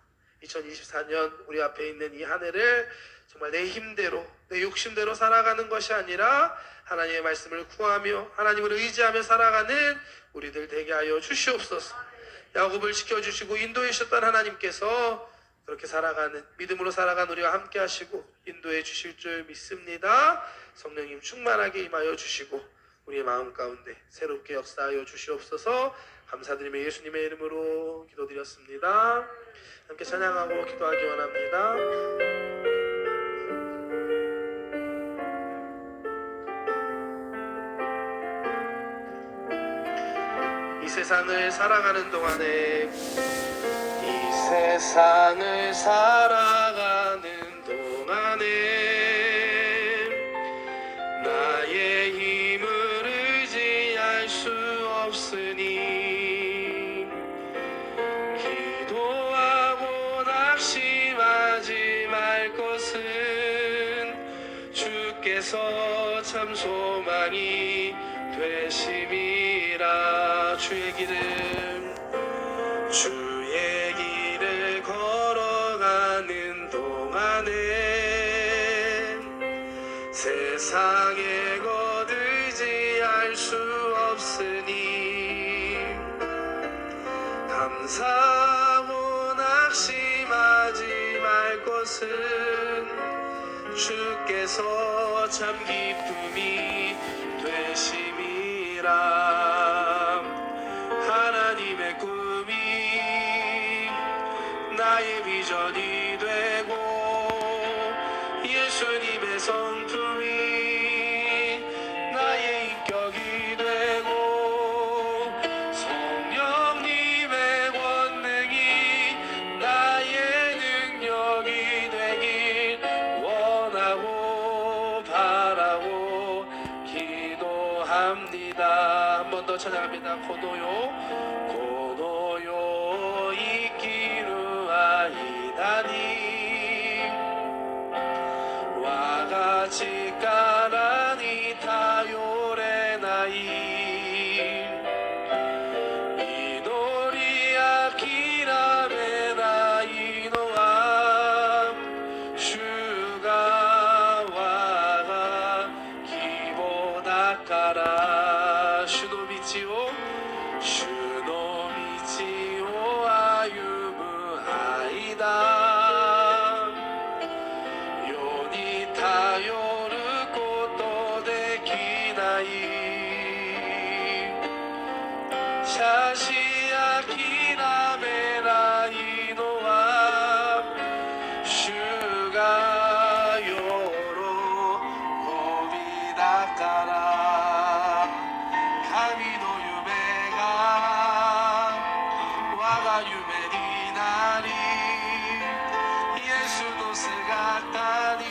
2024년 우리 앞에 있는 이 한 해를 정말 내 힘대로 내 욕심대로 살아가는 것이 아니라 하나님의 말씀을 구하며 하나님을 의지하며 살아가는 우리들 되게 하여 주시옵소서. 야곱을 지켜주시고 인도해 주셨던 하나님께서 그렇게 살아가는 믿음으로 살아가는 우리와 함께 하시고 인도해 주실 줄 믿습니다. 성령님 충만하게 임하여 주시고 우리의 마음 가운데 새롭게 역사하여 주시옵소서. 감사드리며 예수님의 이름으로 기도드렸습니다. 함께 찬양하고 기도하기 원합니다. 이 세상을 살아가는 동안에 나의 힘을 의지할 수 없으니 기도하고 낙심하지 말 것은 주께서 참 소망이 되심이라. 주의 길을 걸어가는 동안에 세상의 것 의지할 수 없으니 감사하고 낙심하지 말 것은 주께서 참 기쁨이 되심이라. 하나님의 꿈이 나의 비전이 되고 예수님의 성품이 나의 인격이 되고 성령님의 권능이 나의 능력이 되길 원하고 바라고 기도합니다. 한 번 더 찬양합니다. 고노요 이기루아이다니 와가지 까라니 타요레나이 이노리아 키라메나이 노아 슈가 와가 기보다까라 슈노미치오 아유무 아이다 요니타 요르코토 데키나이 샤시아 키라메라이 노아 슈가 요로 고비다까라 神の夢が我が夢になり、イエスの姿に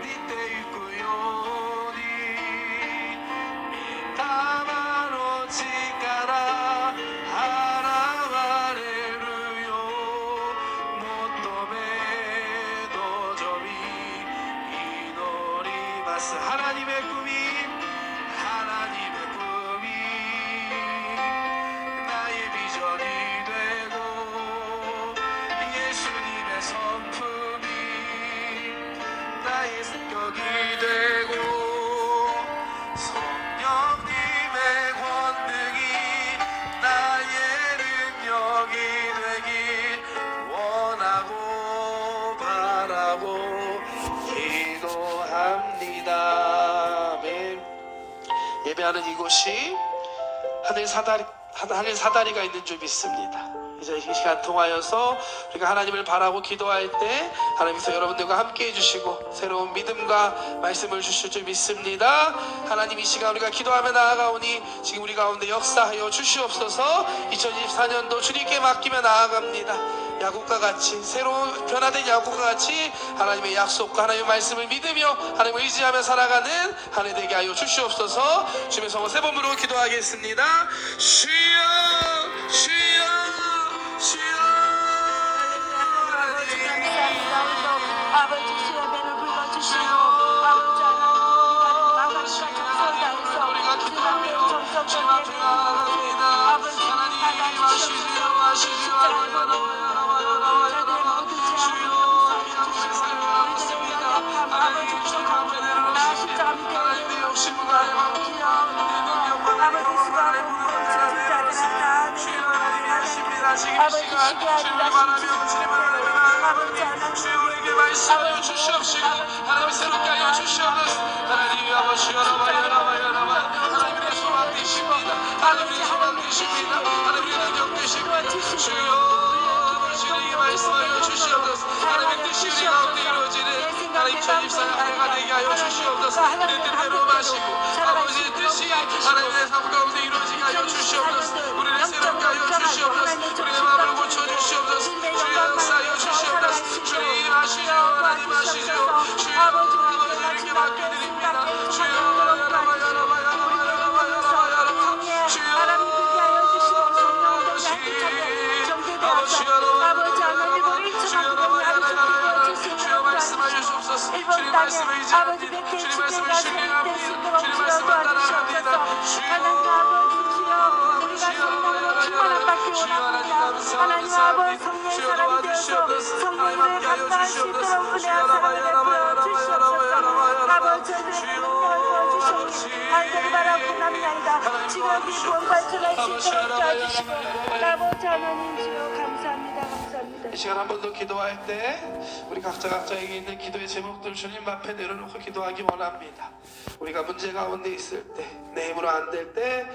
似てゆくように、御霊の力現れるよ。求め望み祈ります。하나님의 꿈이 나의 비전이 되고 예수님의 성품이 나의 성격이 되고 성령님의 권능이 나의 능력이 되길 원하고 바라고 기도합니다. 아멘. 예배하는 이곳이 하늘 사다리가 있는 줄 믿습니다. 이제 이 시간 통하여서 우리가 하나님을 바라고 기도할 때 하나님께서 여러분들과 함께 해주시고 새로운 믿음과 말씀을 주실 줄 믿습니다. 하나님, 이 시간 우리가 기도하며 나아가오니 지금 우리 가운데 역사하여 주시옵소서. 2024년도 주님께 맡기며 나아갑니다. 야곱과 같이, 새로운 변화된 야곱과 같이 하나님의 약속과 하나님의 말씀을 믿으며 하나님을 의지하며 살아가는 한 해 되게 하여 주시옵소서. 주님의 성호 세 번으로 기도하겠습니다. 주여 주여 주여. 아버지 주의 배를 불러주시고 아버지 하나님 우리가 우리가 기도하며 주님 앞에 나아갑니다. 하나님 마시주여 하나님 주님 앞에 내려놓습니다. 하나님의 욕심을 가해하옵니다. 능력과 하나님의 무릎을 내려놓습니다. 주여 하나님 하십니다. 지금 이 시간 주님을 바라며 주님을 바라며 주여 우리에게 말씀하여 주시옵시고 하나님 새롭게 하여 주시옵소서. 하나님 아버지 여러분 하나님의 소망 되십니다. 하나님의 소망 되십니다. 하나님의 능력 되십니다. 주여 아버지에게 말씀하여 주시옵소서. 하나님의 뜻이 우리 가운데 이루어지는 하나님 2024년 한 해가 되게 하여 주시옵소서. 내 뜻대로 마시고 아버지의 뜻이 하나님의 삶 가운데 이루어지게 하여 주시옵소서. 우리를 새롭게 하여 주시옵소서. 우리의 마음을 고쳐 주시옵소서. 주여 역사하여 주시옵소서. 주님 하시죠. 하나님 하시죠. 주여 아버지에게 맡겨드립니다. 주여 주님 말씀을 의지합니다. 주님 말씀을 신뢰합니다. 주님 말씀을 따라갑니다. 하나님 아버지 우리가 성령으로 충만함밖에 원합니다. 하나님 아버지 성령의 사람이 되어서 성령을 감당할 수 있도록 은혜한 사람을 베풀어 주시옵소서. 아버지 저희들의 능력을 부어주시옵소서. 하늘을 바라고 남나이다. 지금 이 구원과 전할 수 있도록 도와주시고 아버지 하나님 주여 감사합니다. 감사합니다. 이 시간 한 번 더 기도할 때 우리 각자에게 있는 기도의 제목들 주님 앞에 내려놓고 기도하기 원합니다. 우리가 문제 가운데 있을 때, 내 힘으로 안 될 때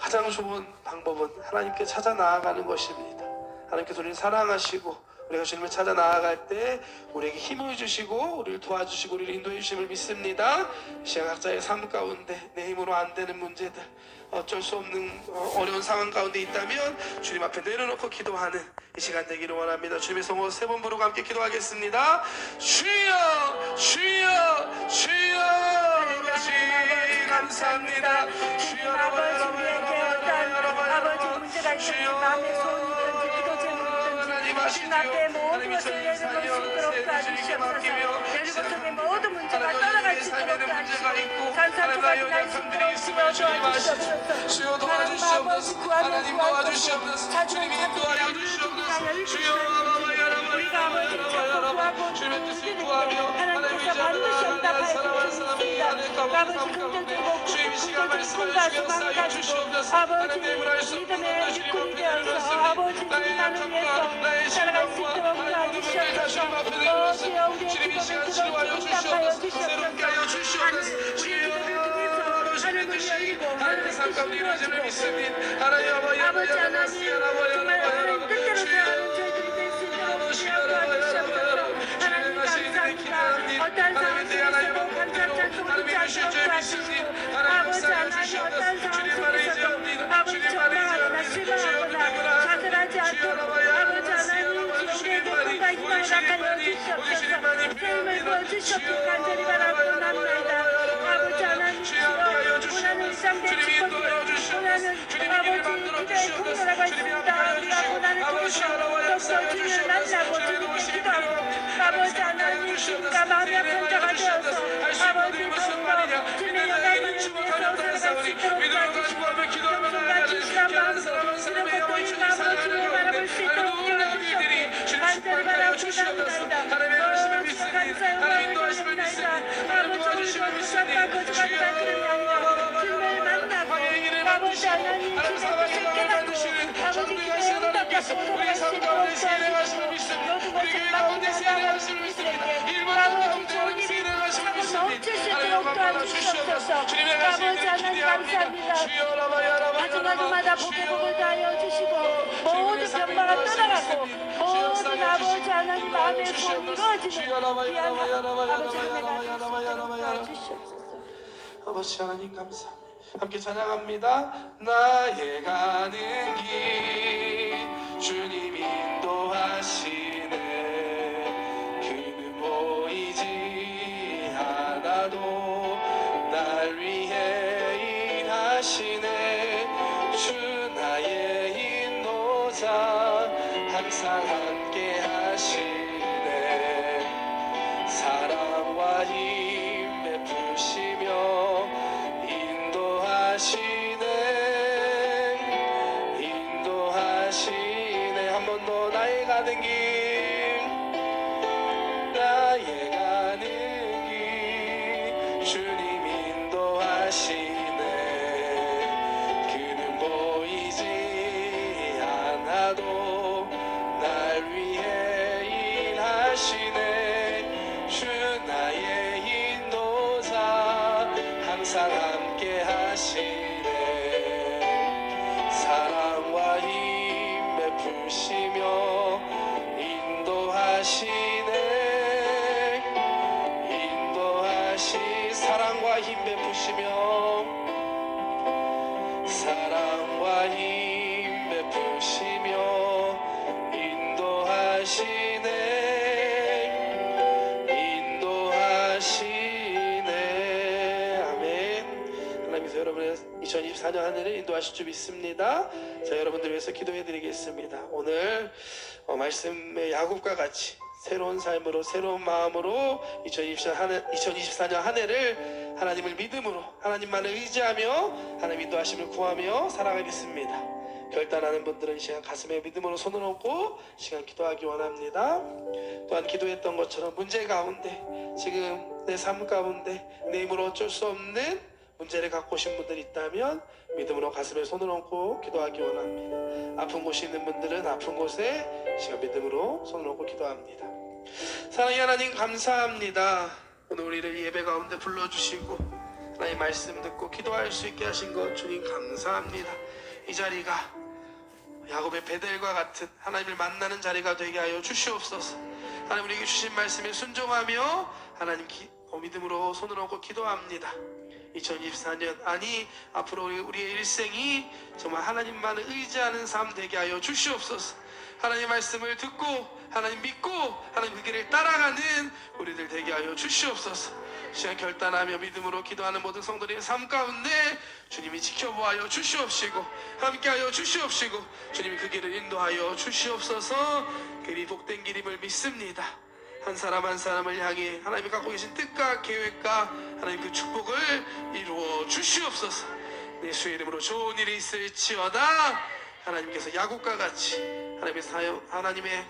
가장 좋은 방법은 하나님께 찾아 나아가는 것입니다. 하나님께서 우리를 사랑하시고 우리가 주님을 찾아 나아갈 때 우리에게 힘을 주시고 우리를 도와주시고 우리를 인도해 주심을 믿습니다. 이 시간 각자의 삶 가운데 내 힘으로 안 되는 문제들, 어쩔 수 없는 어려운 상황 가운데 있다면 주님 앞에 내려놓고 기도하는 이 시간 되기를 원합니다. 주님의 성호 세 번 부르고 함께 기도하겠습니다. 주여 주여 주여 아버지 감사합니다. 주여 아버지 문제가 있는지 마음의 소원이든지 기도 제목이든지 주님 앞에 모든 것을 내려놓을 수 있도록 도와주시옵소서. 내리고통의 모든 문제가 떠나갈 수 있도록 도와주시고 산산조각이 날 수 있도록 도와주시옵소서. 주여 도와주시옵소서. 하나님 도와주시옵소서. 주님 인도하여 주시옵소서. 주여 우리가 아버지를 찾고 구하고 주님의 뜻을 구하며 하나님께서 반드시 응답하여 주시옵소서. 아버지 긍정적이고 주님 이 시간 말씀하여 주시옵소서. 주시옵소서. 아버지 믿음의 육군이 되어서 아버지 나를 위해서 살아갈 수 있도록 도와주시옵소서. 주여 우리의 기도를 들어 응답하여 주시옵소서. 주여 하늘을 열리고 하늘의 뜻이 이루어지고 아버지 하나님 정말 하나님 뜻대로 사는 저희들이 될 수 있도록 도와주시옵소서. 하나님 감사합니다. 어떠한 상황 속에서도 감사합니다. 아버지 앞으로 도와주시고 아버지 하나님 어떤 상황 속에서도 아버지 정말하거나 실망하거나 좌절하지 않도록 아버지 하나님 우리에게 꿈과 희망을 나타내 주시옵소서 삶을 보여주시옵소서 간절히 바라고 납니다 아버지 하나님 주여 원하는 일상된 축복을 원하는 아버지 기도의 통로라고 있습니다 우리가 원하는 통로 주님을 만나고 주님께 기도하고 아버지 하나님 주님과 마음이 아픈 자가 되어서 아버지 더욱더 주님의 영광을 위해서 살아갈 수 있도록 도와주시고 정성과 진실한 마음으로 이런 것도 이 마음으로 주님을 바라볼 수 있도록 도와주시옵소서 간절히 바라고 기도합니다 너무 착한 사용을 드립니다 아버지 우리도 부산과 거주가지 않기를 아니라 주님을 만나고 아버지 하나님 주님의 뜻을 깨닫고 아버지 기도의 응답받고 돌아갈 수 있도록 도와주시고 모든 것을 맡기며 나갈 수 있게 아버지 좋은 일이 하고 넘칠 수 있도록 도와주시옵소서 아버지 하나님 감사합니다 마지막마다 복의 복을 다하여 주시고 모든 병마가 떠나가고 모든 아버지 하나님 마음의 구원이 이루어지는 귀한 아버지 은혜가 되시옵소서 아버지 하나님 감사합니다. 함께 찬양합니다. 나의 가는 길 주님 인도하시네 그는 보이지 않아도 날 위해 일하시네 주 나의 인도자 항상 함께 하시네 사랑과 힘 베푸시며 인도하시네 한 번 더 나의 가는 길 나의 가는 길 주님 인도하시네 그는 보이지 않아도 날 위해 일하시네 주 나의 인도자 항상 함께 하시네 사랑과 힘 베푸시며 사랑과 힘 베푸시며 사랑과 힘 베푸시며 인도하시네 아멘 하나님께서 여러분의 2024년 한 해를 인도하실 줄 믿습니다. 자 여러분들 위해서 기도해 드리겠습니다. 오늘 말씀의 야곱과 같이 새로운 삶으로 새로운 마음으로 2024년 한 해를 하나님을 믿음으로 하나님만을 의지하며 하나님 인도하심을 구하며 살아가겠습니다. 결단하는 분들은 이 시간 가슴에 믿음으로 손을 얹고 시간 기도하기 원합니다. 또한 기도했던 것처럼 문제 가운데 지금 내 삶 가운데 내 힘으로 어쩔 수 없는 문제를 갖고 오신 분들이 있다면 믿음으로 가슴에 손을 얹고 기도하기 원합니다. 아픈 곳이 있는 분들은 아픈 곳에 시간 믿음으로 손을 얹고 기도합니다. 사랑의 하나님 감사합니다. 오늘 우리를 예배 가운데 불러주시고 하나님 말씀 듣고 기도할 수 있게 하신 것 주님 감사합니다. 이 자리가 야곱의 베델과 같은 하나님을 만나는 자리가 되게 하여 주시옵소서. 하나님 우리에게 주신 말씀에 순종하며 하나님 믿음으로 손을 얹고 기도합니다. 2024년 아니 앞으로 우리의 일생이 정말 하나님만을 의지하는 삶 되게 하여 주시옵소서. 하나님 말씀을 듣고 하나님 믿고 하나님 그 길을 따라가는 우리들 되게 하여 주시옵소서. 시간 결단하며 믿음으로 기도하는 모든 성도들의 삶 가운데 주님이 지켜보아여 주시옵시고 함께하여 주시옵시고 주님이 그 길을 인도하여 주시옵소서. 길이 복된 길임을 믿습니다. 한 사람 한 사람을 향해 하나님이 갖고 계신 뜻과 계획과 하나님 그 축복을 이루어 주시옵소서. 예수의 이름으로 좋은 일이 있을지어다. 하나님께서 야곱과 같이 하나님의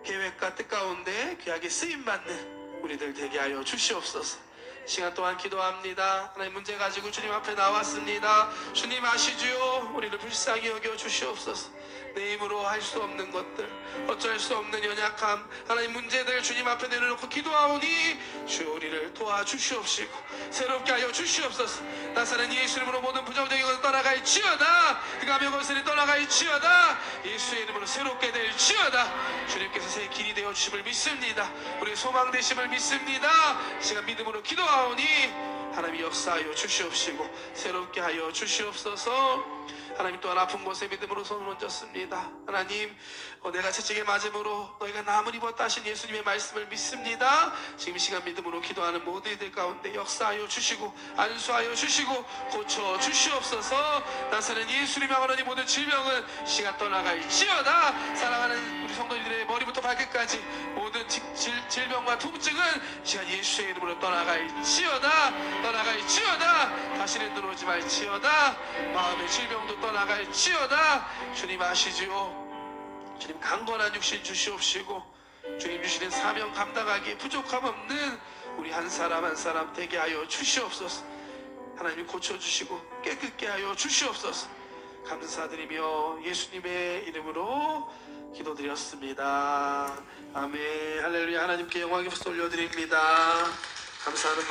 계획과 뜻 가운데 귀하게 쓰임받는 우리들 되게 하여 주시옵소서. 시간 동안 기도합니다. 하나님 문제 가지고 주님 앞에 나왔습니다. 주님 아시지요? 우리를 불쌍히 여겨 주시옵소서. 내 힘으로 할 수 없는 것들, 어쩔 수 없는 연약함, 하나님 문제들 주님 앞에 내려놓고 기도하오니 주 우리를 도와주시옵시고 새롭게 하여 주시옵소서. 나사렛 예수 이름으로 모든 부정적인 것을 떠나갈지어다. 가면 것을 떠나갈지어다. 예수의 이름으로 새롭게 될지어다. 주님께서 새 길이 되어 주심을 믿습니다. 우리의 소망 되심을 믿습니다. 시간 믿음으로 기도하옵소서. 구하오니 하나님 역사하여 주시옵시고 새롭게 하여 주시옵소서. 하나님 또한 아픈 곳에 믿음으로 손을 얹었습니다. 하나님 내가 채찍에 맞음으로 너희가 남을 입었다 하신 예수님의 말씀을 믿습니다. 지금 이 시간 믿음으로 기도하는 모든 이들 가운데 역사하여 주시고 안수하여 주시고 고쳐 주시옵소서. 나사는 예수님의 하나님 모든 질병은 시간 떠나갈지어다. 사랑하는 우리 성도님들의 머리부터 발끝까지 모든 질병과 통증은 시간 예수의 이름으로 떠나갈지어다. 다시는 들어오지 말지어다. 마음의 질병도 떠나갈지어다. 주님 아시지요. 주님 강건한 육신 주시옵시고 주님 주시는 사명 감당하기에 부족함 없는 우리 한 사람 한 사람 되게 하여 주시옵소서. 하나님 고쳐주시고 깨끗게 하여 주시옵소서. 감사드리며 예수님의 이름으로 기도드렸습니다. 아멘. 할렐루야. 하나님께 영광의 박수 올려드립니다. 감사하는